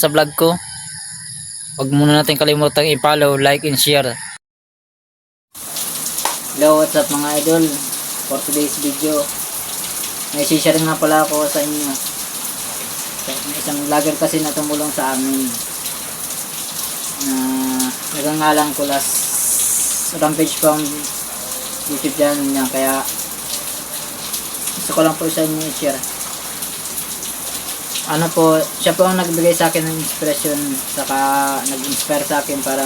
sa vlog ko. Huwag muna natin kalimutang i-follow, like, and share. Hello, what's up mga idol? For today's video, may share nga pala ako sa inyo. May isang vlogger kasi na tumulong sa amin na nagangalang ko last Rampage from YouTube channel niya, kaya gusto ko lang po sa inyo i-share. Ano po, siya po ang nagbigay sa akin ng inspiration, saka nag-inspire sa akin para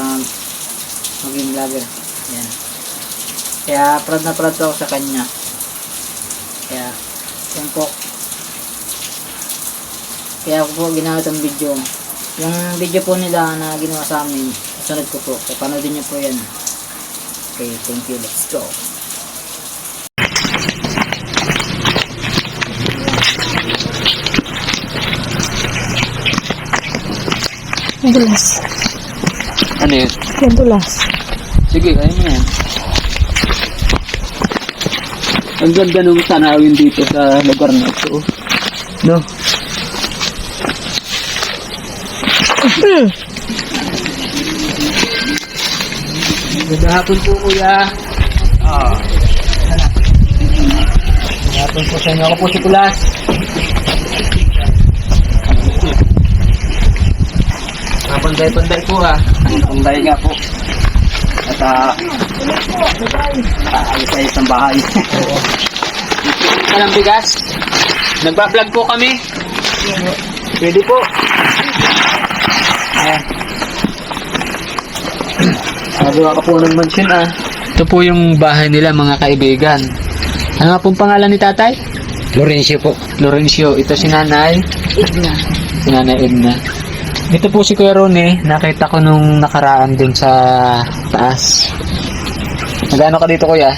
maging vlogger. Yan. Kaya proud na proud ako sa kanya. Kaya, yan po. Kaya ako po ginamit ang video. Yung video po nila na ginawa sa amin, sunod ko po. Kaya panoodin niyo po yan. Okay, thank you. Let's go. Dulas. Ano yun? Yan, dulas. Sige, kaya mo yan. Ang ganda nung tanawin dito sa lugar na ito. No? Ganda hapon po, kuya. Ganda hapon po sa inyo. Ako po si Kulas. Panday-panday po ha. Panday nga po. At ayos-ayos ng bahay. Walang bigas. Nagpa-vlog po kami. Pwede po. Ayan. Nagawa ka po ng mansion ah. Ito po yung bahay nila mga kaibigan. Ano nga pong pangalan ni tatay? Lorenzo po. Lorenzo. Ito si nanay. Igna. Si nanay Edna. Ito po si Kuya Ronnie, nakita ko nung nakaraan dun sa taas. Nagano ka dito, Kuya?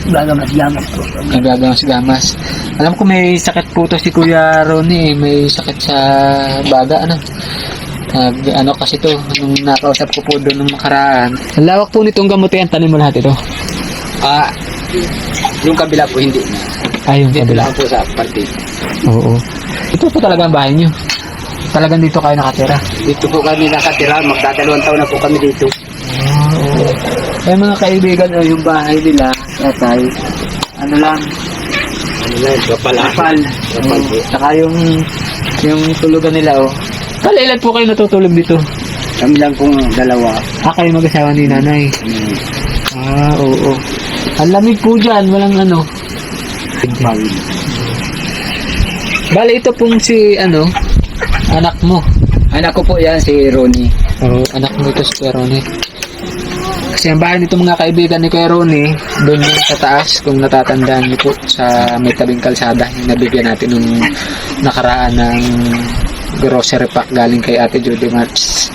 Gagamas-gamas po. Nagagamas-gamas. Alam ko may sakit po to si Kuya Ronnie, may sakit sa baga, ano? Ano kasi to, nung nakausap ko po doon nung nakaraan. Ang lawak po nitong gamutian, tanim mo lahat ito? Yung kabila po hindi na. Yung kabila. Po sa parte. Oo. Ito po talaga ang bahay nyo. Talagang dito kayo nakatira. Dito po kami nakatira. Magdadalawang taon na po kami dito. Oo. Kaya mga kaibigan, yung bahay nila, tatay, ano lang, Kapal. kapal. Saka yung tulugan nila, Ilan po kayo natutulog dito? Kami lang pong dalawa. Kayo mag-asawa ni nanay. Oo. Ang lamig po dyan, walang ano. Bale, ito pong si, anak mo. Anak ko po yan, si Ronnie. Oo, anak mo ito si Kuya Ronnie. Kasi ang bahay nito mga kaibigan ni Kuya Ronnie, doon yung sa taas, kung natatandaan niyo po, sa may tabing kalsada, yung nabigyan natin nung nakaraan ng grocery pack galing kay Ate Judy Marts.